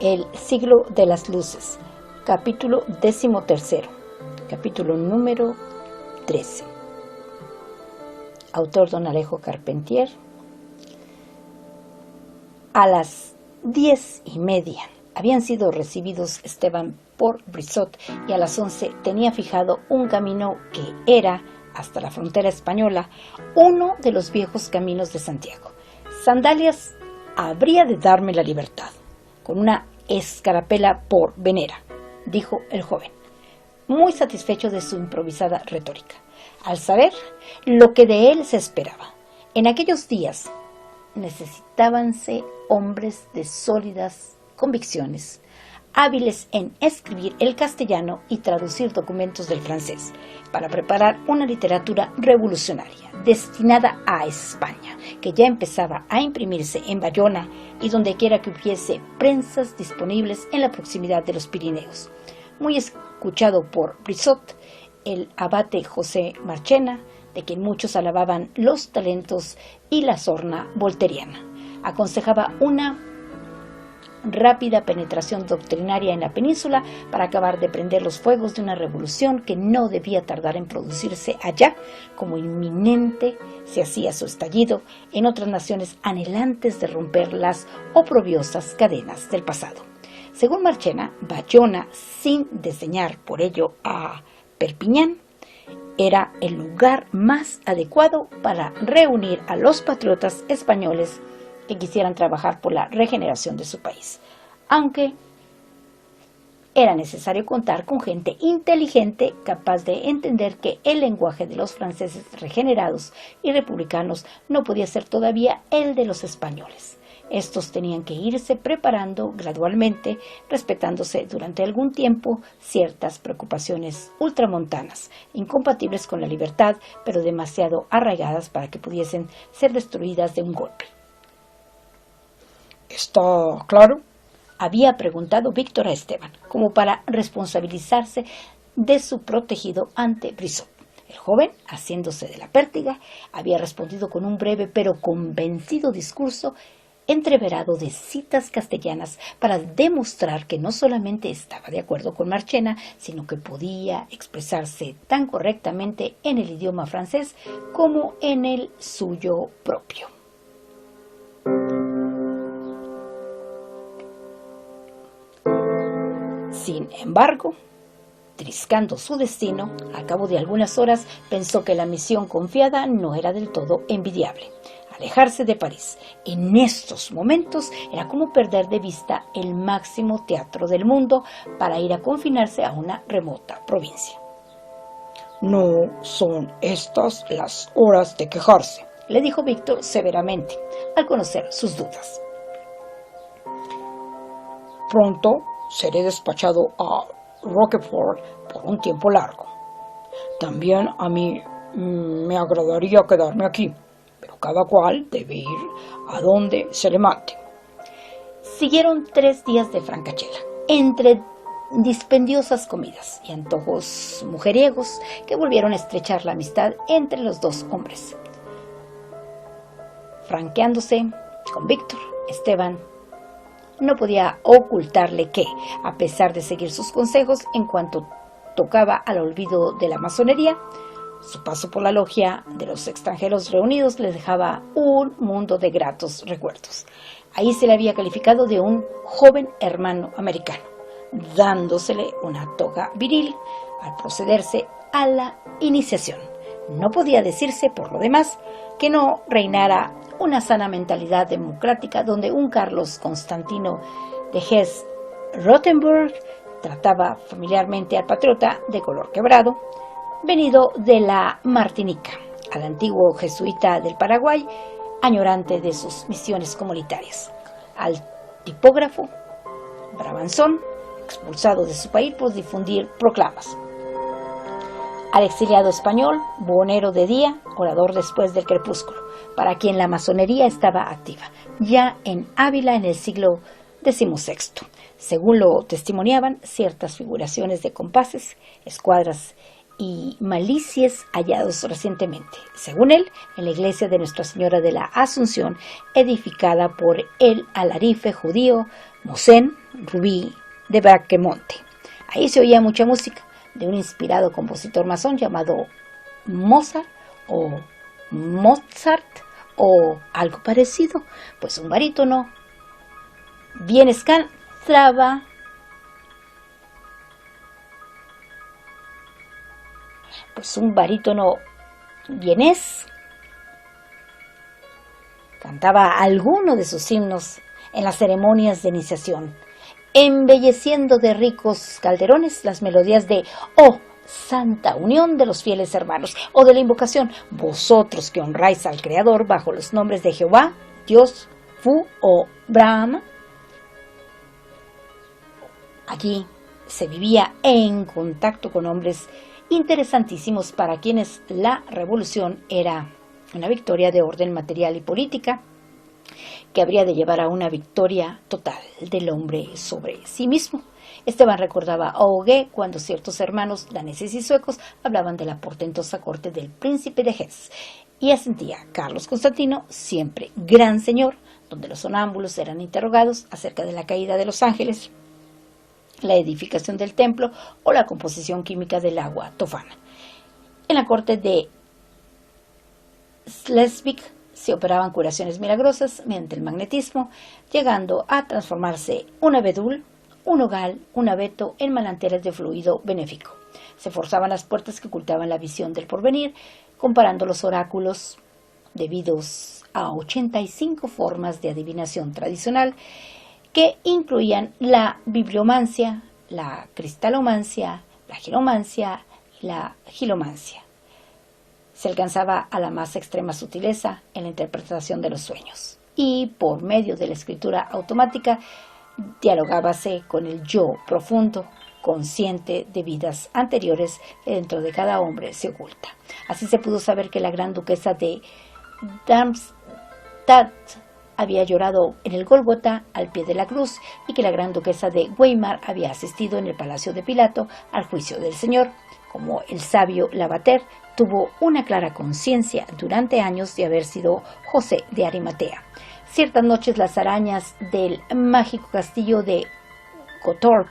El siglo de las luces, capítulo 13, capítulo número 13. Autor don Alejo Carpentier. A las 10:30 habían sido recibidos Esteban por Brissot y a las 11 tenía fijado un camino que era, hasta la frontera española, uno de los viejos caminos de Santiago. Sandalias habría de darme la libertad, con una escarapela por venera, dijo el joven, muy satisfecho de su improvisada retórica, al saber lo que de él se esperaba. En aquellos días necesitábanse hombres de sólidas convicciones, hábiles en escribir el castellano y traducir documentos del francés, para preparar una literatura revolucionaria destinada a España, que ya empezaba a imprimirse en Bayona y donde quiera que hubiese prensas disponibles en la proximidad de los Pirineos. Muy escuchado por Brissot, el abate José Marchena, de quien muchos alababan los talentos y la sorna volteriana, aconsejaba una rápida penetración doctrinaria en la península para acabar de prender los fuegos de una revolución que no debía tardar en producirse allá, como inminente se hacía su estallido en otras naciones anhelantes de romper las oprobiosas cadenas del pasado. Según Marchena, Bayona, sin desdeñar por ello a Perpiñán, era el lugar más adecuado para reunir a los patriotas españoles que quisieran trabajar por la regeneración de su país, aunque era necesario contar con gente inteligente capaz de entender que el lenguaje de los franceses regenerados y republicanos no podía ser todavía el de los españoles. Estos tenían que irse preparando gradualmente, respetándose durante algún tiempo ciertas preocupaciones ultramontanas, incompatibles con la libertad, pero demasiado arraigadas para que pudiesen ser destruidas de un golpe. ¿Está claro?, había preguntado Víctor a Esteban, como para responsabilizarse de su protegido ante Brissot. El joven, haciéndose de la pértiga, había respondido con un breve pero convencido discurso entreverado de citas castellanas para demostrar que no solamente estaba de acuerdo con Marchena, sino que podía expresarse tan correctamente en el idioma francés como en el suyo propio. Sin embargo, triscando su destino, al cabo de algunas horas pensó que la misión confiada no era del todo envidiable. Alejarse de París en estos momentos era como perder de vista el máximo teatro del mundo para ir a confinarse a una remota provincia. No son estas las horas de quejarse, le dijo Víctor severamente, al conocer sus dudas. Pronto seré despachado a Roquefort por un tiempo largo. También a mí me agradaría quedarme aquí, pero cada cual debe ir a donde se le mande. Siguieron 3 días de francachela, entre dispendiosas comidas y antojos mujeriegos que volvieron a estrechar la amistad entre los dos hombres. Franqueándose con Víctor, Esteban no podía ocultarle que, a pesar de seguir sus consejos en cuanto tocaba al olvido de la masonería, su paso por la logia de los extranjeros reunidos les dejaba un mundo de gratos recuerdos. Ahí se le había calificado de un joven hermano americano, dándosele una toga viril al procederse a la iniciación. No podía decirse, por lo demás, que no reinara una sana mentalidad democrática donde un Carlos Constantino de Hesse-Rotenburg trataba familiarmente al patriota de color quebrado, venido de la Martinica, al antiguo jesuita del Paraguay, añorante de sus misiones comunitarias, al tipógrafo brabanzón, expulsado de su país por difundir proclamas, al exiliado español, buhonero de día, orador después del crepúsculo, para quien la masonería estaba activa, ya en Ávila en el siglo XVI. Según lo testimoniaban ciertas figuraciones de compases, escuadras y malicias hallados recientemente, según él, en la iglesia de Nuestra Señora de la Asunción, edificada por el alarife judío Mosén Rubí de Bracamonte. Ahí se oía mucha música de un inspirado compositor masón llamado Mozart o algo parecido, pues un barítono bien cantaba vienés cantaba alguno de sus himnos en las ceremonias de iniciación, embelleciendo de ricos calderones las melodías de "Oh, Santa Unión de los Fieles Hermanos", o de la invocación "Vosotros que honráis al Creador bajo los nombres de Jehová, Dios, Fu o Brahma". Allí se vivía en contacto con hombres interesantísimos para quienes la revolución era una victoria de orden material y política que habría de llevar a una victoria total del hombre sobre sí mismo. Esteban recordaba a Ogué cuando ciertos hermanos daneses y suecos hablaban de la portentosa corte del príncipe de Hesse, y asentía Carlos Constantino, siempre gran señor, donde los sonámbulos eran interrogados acerca de la caída de los ángeles, la edificación del templo o la composición química del agua tofana. En la corte de Schleswig se operaban curaciones milagrosas mediante el magnetismo, llegando a transformarse un abedul, un ogal, un abeto en manantiales de fluido benéfico. Se forzaban las puertas que ocultaban la visión del porvenir, comparando los oráculos debidos a 85 formas de adivinación tradicional que incluían la bibliomancia, la cristalomancia, la giromancia y la gilomancia. Se alcanzaba a la más extrema sutileza en la interpretación de los sueños, y por medio de la escritura automática dialogábase con el yo profundo, consciente de vidas anteriores que dentro de cada hombre se oculta. Así se pudo saber que la gran duquesa de Darmstadt había llorado en el Gólgota al pie de la cruz, y que la gran duquesa de Weimar había asistido en el palacio de Pilato al juicio del Señor. Como el sabio Lavater tuvo una clara conciencia durante años de haber sido José de Arimatea. Ciertas noches las arañas del mágico castillo de Gottorp,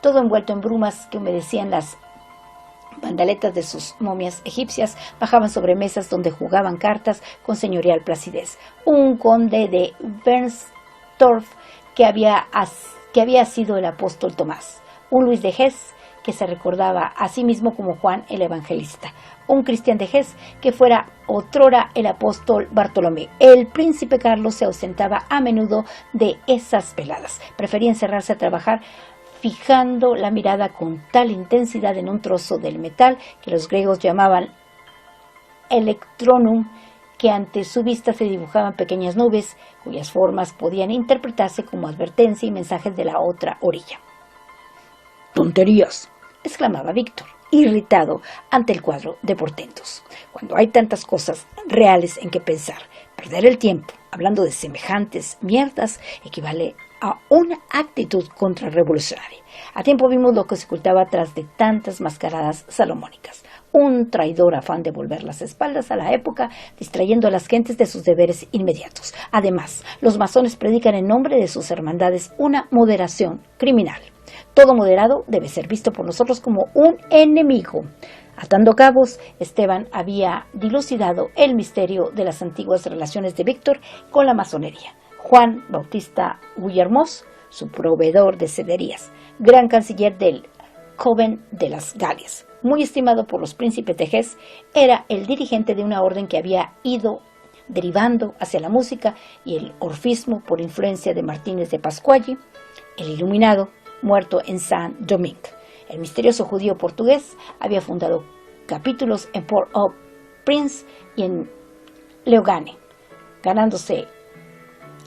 todo envuelto en brumas que humedecían las bandaletas de sus momias egipcias, bajaban sobre mesas donde jugaban cartas con señorial placidez. Un conde de Bernstorff que había sido el apóstol Tomás, un Luis de Hesse que se recordaba a sí mismo como Juan el Evangelista, un Cristián de Hesse que fuera otrora el apóstol Bartolomé. El príncipe Carlos se ausentaba a menudo de esas veladas, prefería encerrarse a trabajar, fijando la mirada con tal intensidad en un trozo del metal que los griegos llamaban electronum, que ante su vista se dibujaban pequeñas nubes cuyas formas podían interpretarse como advertencia y mensajes de la otra orilla. ¡Tonterías!, exclamaba Víctor, irritado ante el cuadro de portentos. Cuando hay tantas cosas reales en que pensar, perder el tiempo hablando de semejantes mierdas equivale a una actitud contrarrevolucionaria. A tiempo vimos lo que se ocultaba tras de tantas mascaradas salomónicas. Un traidor afán de volver las espaldas a la época, distrayendo a las gentes de sus deberes inmediatos. Además, los masones predican en nombre de sus hermandades una moderación criminal. Todo moderado debe ser visto por nosotros como un enemigo. Atando cabos, Esteban había dilucidado el misterio de las antiguas relaciones de Víctor con la masonería. Juan Bautista Guillermos, su proveedor de cederías, gran canciller del Coven de las Galias, muy estimado por los príncipes de Hesse, era el dirigente de una orden que había ido derivando hacia la música y el orfismo por influencia de Martínez de Pascual, el iluminado, muerto en Saint-Domingue. El misterioso judío portugués había fundado capítulos en Port-au-Prince y en Leogane, ganándose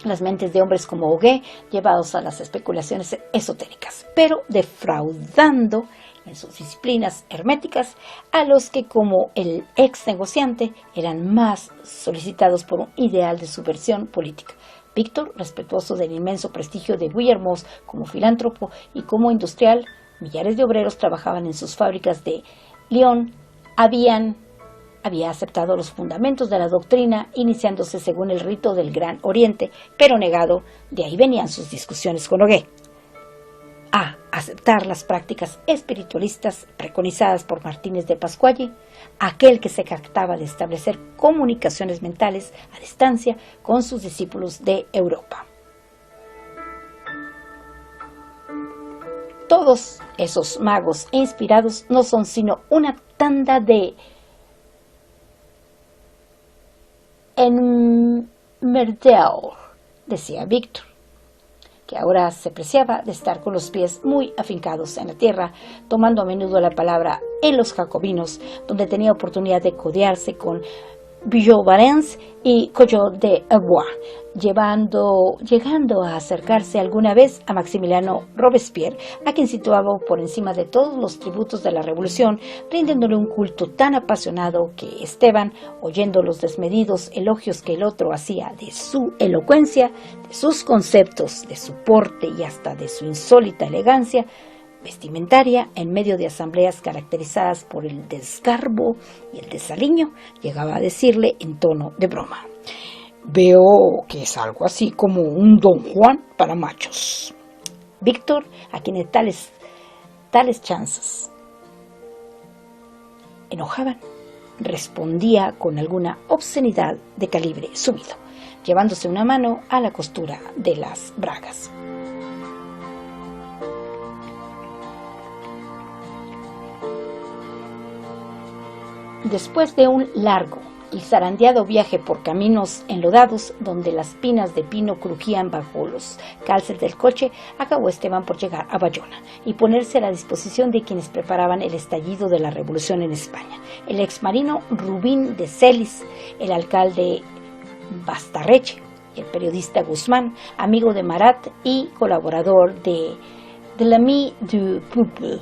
las mentes de hombres como Ogué, llevados a las especulaciones esotéricas, pero defraudando en sus disciplinas herméticas a los que, como el ex negociante, eran más solicitados por un ideal de subversión política. Víctor, respetuoso del inmenso prestigio de Guillermos como filántropo y como industrial, millares de obreros trabajaban en sus fábricas de León había aceptado los fundamentos de la doctrina, iniciándose según el rito del Gran Oriente, pero negado, de ahí venían sus discusiones con Auguet, a aceptar las prácticas espiritualistas preconizadas por Martínez de Pascual, aquel que se jactaba de establecer comunicaciones mentales a distancia con sus discípulos de Europa. Todos esos magos e inspirados no son sino una tanda de emmerdeur, decía Víctor, que ahora se preciaba de estar con los pies muy afincados en la tierra, tomando a menudo la palabra en los jacobinos, donde tenía oportunidad de codearse con Billaud-Varens y Collot d'Herbois, llegando a acercarse alguna vez a Maximiliano Robespierre, a quien situaba por encima de todos los tributos de la revolución, rindiéndole un culto tan apasionado que Esteban, oyendo los desmedidos elogios que el otro hacía de su elocuencia, de sus conceptos, de su porte y hasta de su insólita elegancia vestimentaria, en medio de asambleas caracterizadas por el desgarbo y el desaliño, llegaba a decirle en tono de broma: veo que es algo así como un Don Juan para machos. Víctor, a quienes tales chanzas enojaban, respondía con alguna obscenidad de calibre subido, llevándose una mano a la costura de las bragas. Después de un largo y zarandeado viaje por caminos enlodados, donde las pinas de pino crujían bajo los calces del coche, acabó Esteban por llegar a Bayona y ponerse a la disposición de quienes preparaban el estallido de la revolución en España. El exmarino Rubín de Celis, el alcalde Bastarreche, el periodista Guzmán, amigo de Marat y colaborador de l'Ami du Peuple,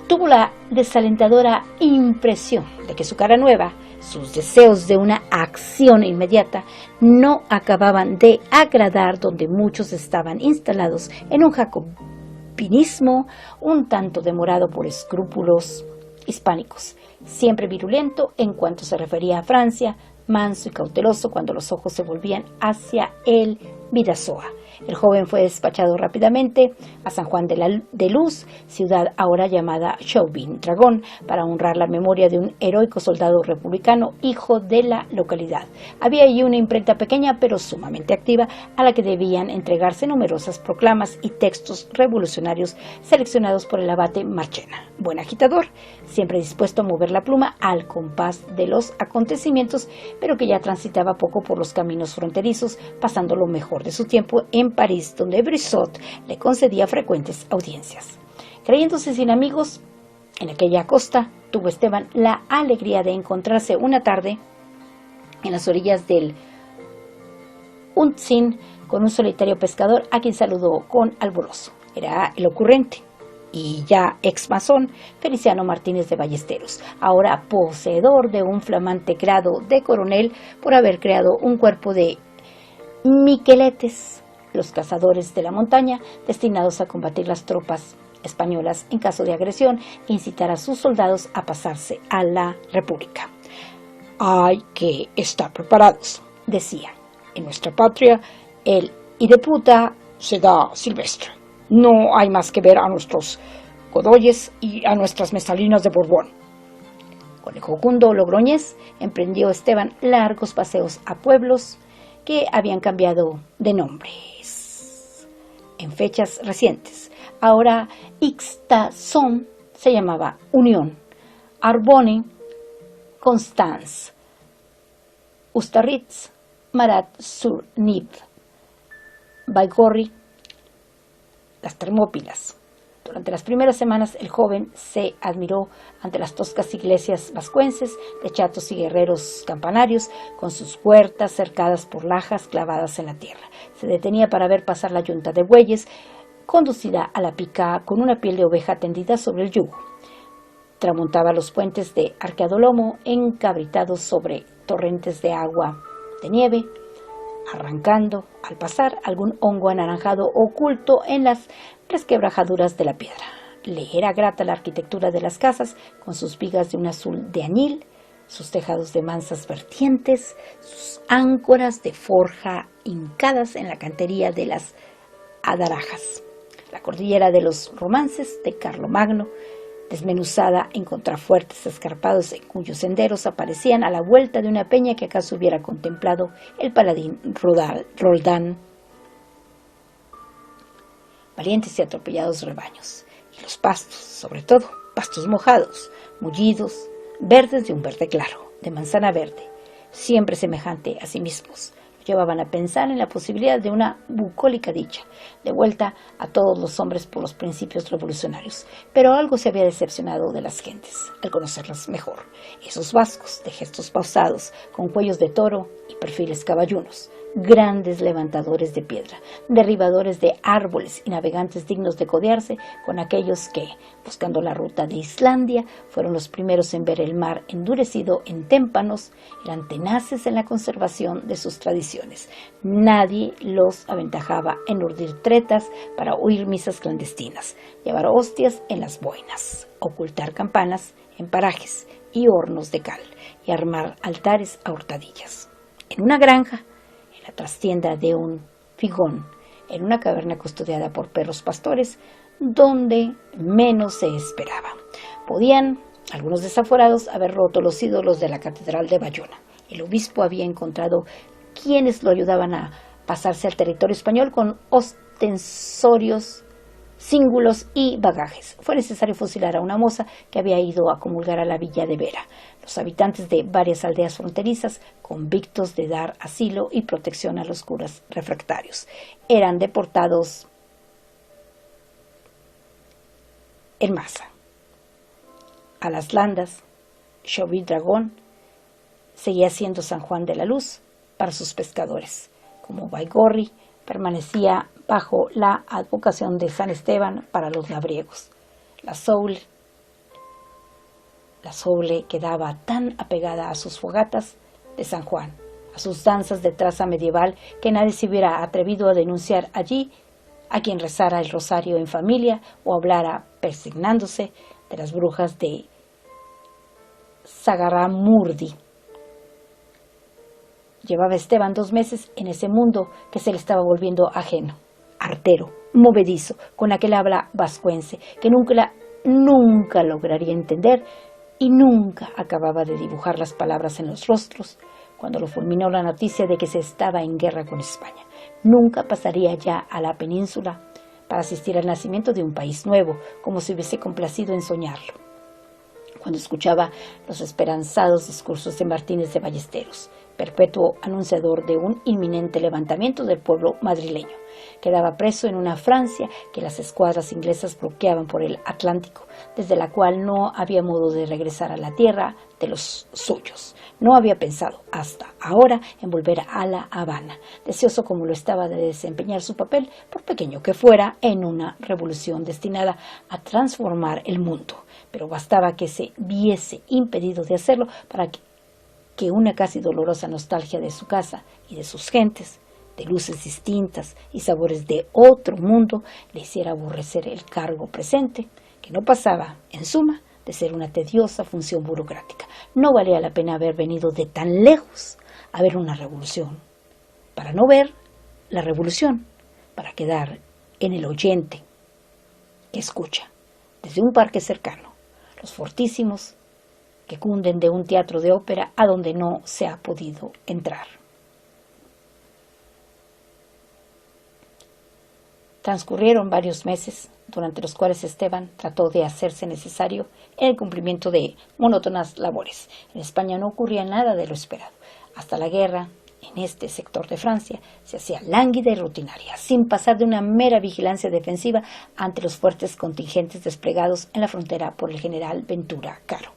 tuvo la desalentadora impresión de que su cara nueva, sus deseos de una acción inmediata, no acababan de agradar donde muchos estaban instalados en un jacobinismo un tanto demorado por escrúpulos hispánicos, siempre virulento en cuanto se refería a Francia, manso y cauteloso cuando los ojos se volvían hacia el Bidasoa. El joven fue despachado rápidamente a San Juan de Luz, ciudad ahora llamada Chauvin Dragón, para honrar la memoria de un heroico soldado republicano, hijo de la localidad. Había allí una imprenta pequeña pero sumamente activa, a la que debían entregarse numerosas proclamas y textos revolucionarios seleccionados por el abate Marchena, buen agitador, siempre dispuesto a mover la pluma al compás de los acontecimientos, pero que ya transitaba poco por los caminos fronterizos, pasando lo mejor de su tiempo en París, donde Brissot le concedía frecuentes audiencias. Creyéndose sin amigos en aquella costa, tuvo Esteban la alegría de encontrarse una tarde en las orillas del Untzin con un solitario pescador a quien saludó con alborozo. Era el ocurrente y ya ex masón Feliciano Martínez de Ballesteros, ahora poseedor de un flamante grado de coronel por haber creado un cuerpo de miqueletes, los cazadores de la montaña, destinados a combatir las tropas españolas en caso de agresión e incitar a sus soldados a pasarse a la República. Hay que estar preparados, decía. En nuestra patria, el hideputa se da silvestre. No hay más que ver a nuestros Godoyes y a nuestras mesalinas de Borbón. Con el jocundo Logroñés emprendió Esteban largos paseos a pueblos que habían cambiado de nombres en fechas recientes. Ahora Ixtazón se llamaba Unión, Arbonne, Constance, Ustaritz, Marat-sur-Nive, Baigorri, las Termópilas. Durante las primeras semanas el joven se admiró ante las toscas iglesias vascuenses de chatos y guerreros campanarios, con sus huertas cercadas por lajas clavadas en la tierra. Se detenía para ver pasar la yunta de bueyes, conducida a la pica con una piel de oveja tendida sobre el yugo. Tramontaba los puentes de arqueado lomo, encabritados sobre torrentes de agua de nieve, arrancando al pasar algún hongo anaranjado oculto en las resquebrajaduras de la piedra. le era grata la arquitectura de las casas, con sus vigas de un azul de añil, sus tejados de mansas vertientes, sus áncoras de forja hincadas en la cantería de las Adarajas. La cordillera de los romances de Carlomagno, desmenuzada en contrafuertes escarpados en cuyos senderos aparecían a la vuelta de una peña que acaso hubiera contemplado el paladín Roldán. Valientes y atropellados rebaños, y los pastos, sobre todo, pastos mojados, mullidos, verdes de un verde claro, de manzana verde, siempre semejante a sí mismos, lo llevaban a pensar en la posibilidad de una bucólica dicha, de vuelta a todos los hombres por los principios revolucionarios. Pero algo se había decepcionado de las gentes, al conocerlas mejor. Esos vascos, de gestos pausados, con cuellos de toro y perfiles caballunos, grandes levantadores de piedra, derribadores de árboles y navegantes dignos de codearse con aquellos que, buscando la ruta de Islandia, fueron los primeros en ver el mar endurecido en témpanos, eran tenaces en la conservación de sus tradiciones. Nadie los aventajaba en urdir tretas para oír misas clandestinas, llevar hostias en las boinas, ocultar campanas en parajes y hornos de cal y armar altares a hurtadillas. En una granja, la trastienda de un figón, en una caverna custodiada por perros pastores, donde menos se esperaba. Podían algunos desaforados haber roto los ídolos de la catedral de Bayona. El obispo había encontrado quienes lo ayudaban a pasarse al territorio español con ostensorios, cíngulos y bagajes. Fue necesario fusilar a una moza que había ido a comulgar a la villa de Vera. Los habitantes de varias aldeas fronterizas, convictos de dar asilo y protección a los curas refractarios, eran deportados en masa. A las landas, Dragón seguía siendo San Juan de la Luz para sus pescadores. Como Baigorri, permanecía bajo la advocación de San Esteban para los labriegos. La Soule quedaba tan apegada a sus fogatas de San Juan, a sus danzas de traza medieval, que nadie se hubiera atrevido a denunciar allí a quien rezara el rosario en familia o hablara, persignándose, de las brujas de Sagaramurdi. Llevaba Esteban 2 meses en ese mundo que se le estaba volviendo ajeno, artero, movedizo, con aquel habla vascuense que nunca lograría entender y nunca acababa de dibujar las palabras en los rostros cuando lo fulminó la noticia de que se estaba en guerra con España. Nunca pasaría ya a la península para asistir al nacimiento de un país nuevo, como si hubiese complacido en soñarlo. Cuando escuchaba los esperanzados discursos de Martínez de Ballesteros, perpetuo anunciador de un inminente levantamiento del pueblo madrileño, quedaba preso en una Francia que las escuadras inglesas bloqueaban por el Atlántico, desde la cual no había modo de regresar a la tierra de los suyos. No había pensado hasta ahora en volver a La Habana, deseoso como lo estaba de desempeñar su papel, por pequeño que fuera, en una revolución destinada a transformar el mundo. Pero bastaba que se viese impedido de hacerlo para que una casi dolorosa nostalgia de su casa y de sus gentes, de luces distintas y sabores de otro mundo, le hiciera aborrecer el cargo presente, que no pasaba, en suma, de ser una tediosa función burocrática. No valía la pena haber venido de tan lejos a ver una revolución, para no ver la revolución, para quedar en el oyente que escucha, desde un parque cercano, los fortísimos que cunden de un teatro de ópera a donde no se ha podido entrar. Transcurrieron varios meses, durante los cuales Esteban trató de hacerse necesario en el cumplimiento de monótonas labores. En España no ocurría nada de lo esperado. Hasta la guerra, en este sector de Francia, se hacía lánguida y rutinaria, sin pasar de una mera vigilancia defensiva ante los fuertes contingentes desplegados en la frontera por el general Ventura Caro.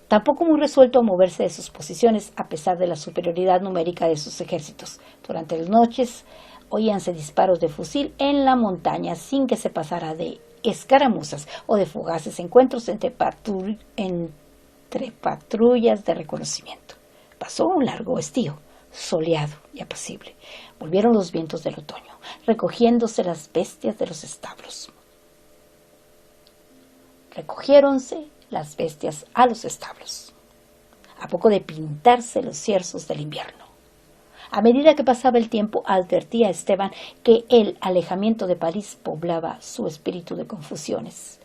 Tampoco muy resuelto a moverse de sus posiciones a pesar de la superioridad numérica de sus ejércitos. Durante las noches oíanse disparos de fusil en la montaña sin que se pasara de escaramuzas o de fugaces encuentros entre patrullas de reconocimiento. Pasó un largo estío, soleado y apacible. Volvieron los vientos del otoño, recogiéndose las bestias de los establos. recogiéronse las bestias a los establos, a poco de pintarse los cierzos del invierno. A medida que pasaba el tiempo, advertía a Esteban que el alejamiento de París poblaba su espíritu de confusiones,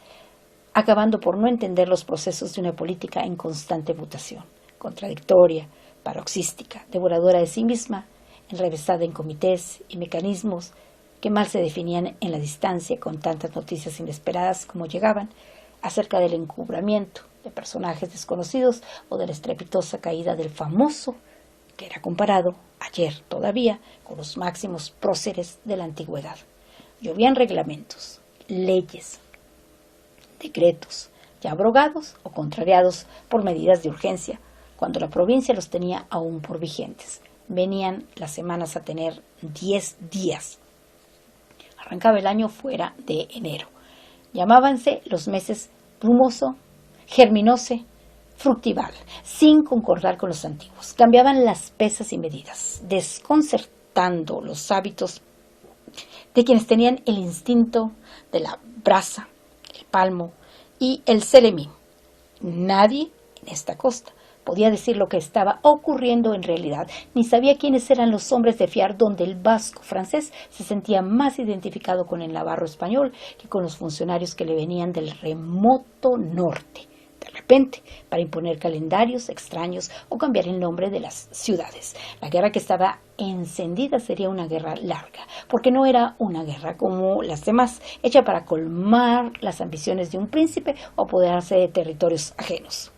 acabando por no entender los procesos de una política en constante mutación, contradictoria, paroxística, devoradora de sí misma, enrevesada en comités y mecanismos que mal se definían en la distancia con tantas noticias inesperadas como llegaban acerca del encubramiento de personajes desconocidos o de la estrepitosa caída del famoso, que era comparado ayer todavía con los máximos próceres de la antigüedad. Llovían reglamentos, leyes, decretos, ya abrogados o contrariados por medidas de urgencia, cuando la provincia los tenía aún por vigentes. Venían las semanas a tener 10 días. Arrancaba el año fuera de enero. Llamábanse los meses brumoso, germinose, fructival, sin concordar con los antiguos. Cambiaban las pesas y medidas, desconcertando los hábitos de quienes tenían el instinto de la brasa, el palmo y el celemín. Nadie en esta costa podía decir lo que estaba ocurriendo en realidad, ni sabía quiénes eran los hombres de fiar, donde el vasco francés se sentía más identificado con el navarro español que con los funcionarios que le venían del remoto norte, de repente, para imponer calendarios extraños o cambiar el nombre de las ciudades. La guerra que estaba encendida sería una guerra larga, porque no era una guerra como las demás, hecha para colmar las ambiciones de un príncipe o apoderarse de territorios ajenos.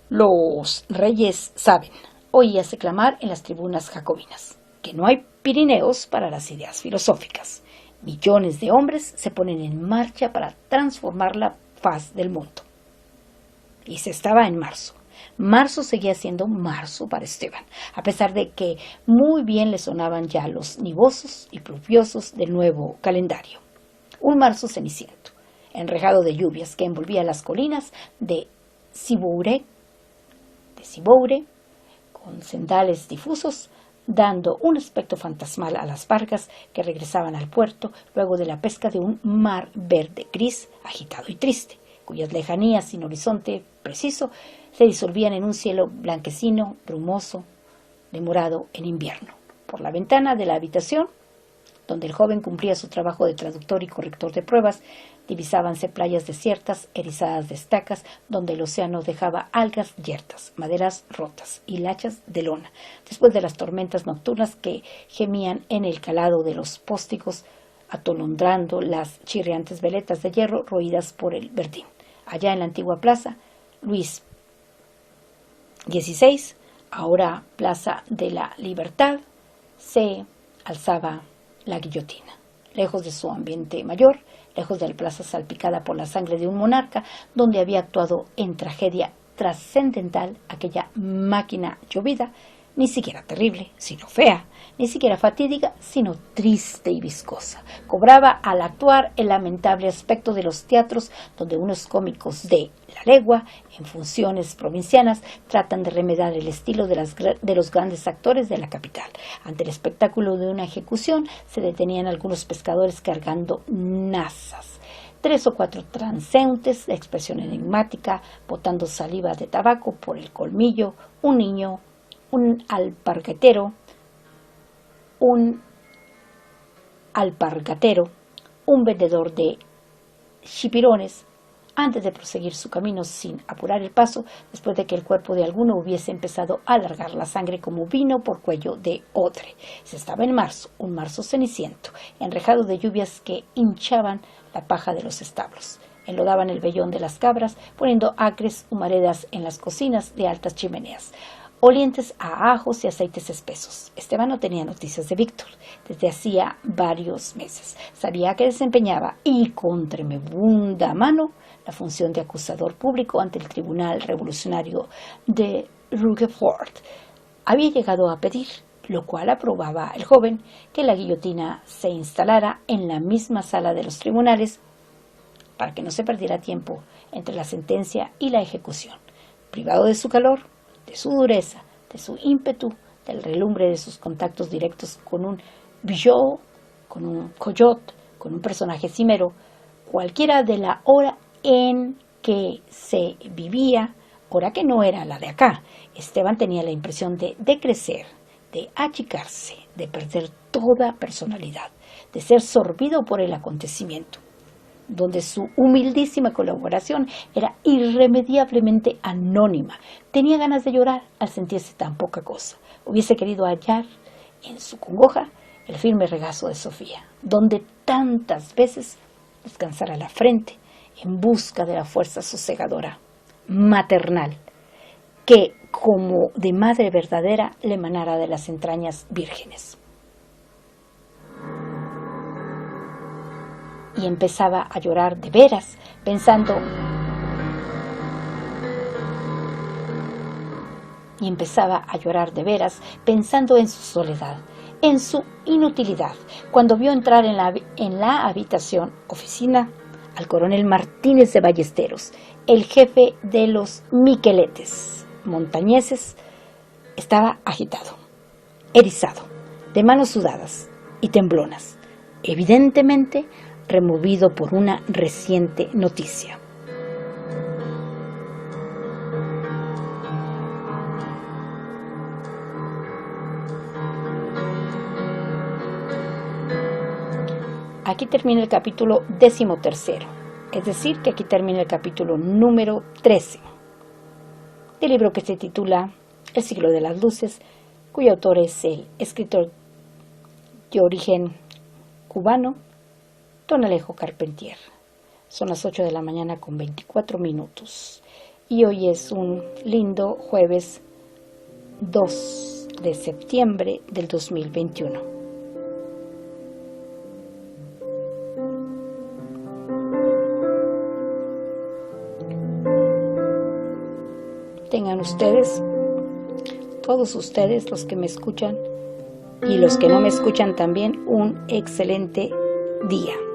Los reyes saben, oíase clamar en las tribunas jacobinas, que no hay Pirineos para las ideas filosóficas. Millones de hombres se ponen en marcha para transformar la faz del mundo. Y se estaba en marzo. Marzo seguía siendo marzo para Esteban, a pesar de que muy bien le sonaban ya los nivosos y pluviosos del nuevo calendario. Un marzo ceniciento, enrejado de lluvias que envolvía las colinas de Ciboure, con cendales difusos, dando un aspecto fantasmal a las barcas que regresaban al puerto luego de la pesca de un mar verde gris, agitado y triste, cuyas lejanías sin horizonte preciso se disolvían en un cielo blanquecino, brumoso, demorado en invierno. Por la ventana de la habitación, donde el joven cumplía su trabajo de traductor y corrector de pruebas, divisábanse playas desiertas, erizadas de estacas, donde el océano dejaba algas yertas, maderas rotas y lachas de lona, después de las tormentas nocturnas que gemían en el calado de los póstigos, atolondrando las chirriantes veletas de hierro roídas por el verdín. Allá en la antigua plaza, Luis XVI, ahora Plaza de la Libertad, se alzaba la guillotina. Lejos de su ambiente mayor, lejos de la plaza salpicada por la sangre de un monarca, donde había actuado en tragedia trascendental aquella máquina llovida, ni siquiera terrible, sino fea, ni siquiera fatídica, sino triste y viscosa. Cobraba al actuar el lamentable aspecto de los teatros donde unos cómicos de la legua, en funciones provincianas, tratan de remediar el estilo de los grandes actores de la capital. Ante el espectáculo de una ejecución se detenían algunos pescadores cargando nazas. 3 o 4 transeúntes de expresión enigmática, botando saliva de tabaco por el colmillo, un niño, un alpargatero, un vendedor de chipirones, antes de proseguir su camino sin apurar el paso, después de que el cuerpo de alguno hubiese empezado a alargar la sangre como vino por cuello de odre. Se estaba en marzo, un marzo ceniciento, enrejado de lluvias que hinchaban la paja de los establos, enlodaban el vellón de las cabras, poniendo acres humaredas en las cocinas de altas chimeneas, olientes a ajos y aceites espesos. Esteban no tenía noticias de Víctor desde hacía varios meses. Sabía que desempeñaba, y con tremenda mano, la función de acusador público ante el Tribunal Revolucionario de Roquefort. Había llegado a pedir, lo cual aprobaba el joven, que la guillotina se instalara en la misma sala de los tribunales para que no se perdiera tiempo entre la sentencia y la ejecución. Privado de su calor, de su dureza, de su ímpetu, del relumbre de sus contactos directos con un bijou, con un coyote, con un personaje cimero, cualquiera de la hora en que se vivía, hora que no era la de acá. Esteban tenía la impresión de decrecer, de achicarse, de perder toda personalidad, de ser sorbido por el acontecimiento, donde su humildísima colaboración era irremediablemente anónima. Tenía ganas de llorar al sentirse tan poca cosa. Hubiese querido hallar en su congoja el firme regazo de Sofía, donde tantas veces descansara la frente en busca de la fuerza sosegadora, maternal, que como de madre verdadera le emanara de las entrañas vírgenes. Y empezaba a llorar de veras, pensando en su soledad, en su inutilidad, cuando vio entrar en la habitación oficina al coronel Martínez de Ballesteros, el jefe de los Miqueletes montañeses. Estaba agitado, erizado, de manos sudadas y temblonas, evidentemente removido por una reciente noticia. Aquí termina el capítulo 13, es decir, que aquí termina el capítulo número 13 del libro que se titula El siglo de las luces, cuyo autor es el escritor de origen cubano, Don Alejo Carpentier. Son las 8 de la mañana con 24 minutos y hoy es un lindo jueves 2 de septiembre del 2021. Tengan ustedes, todos ustedes, los que me escuchan y los que no me escuchan también, un excelente día.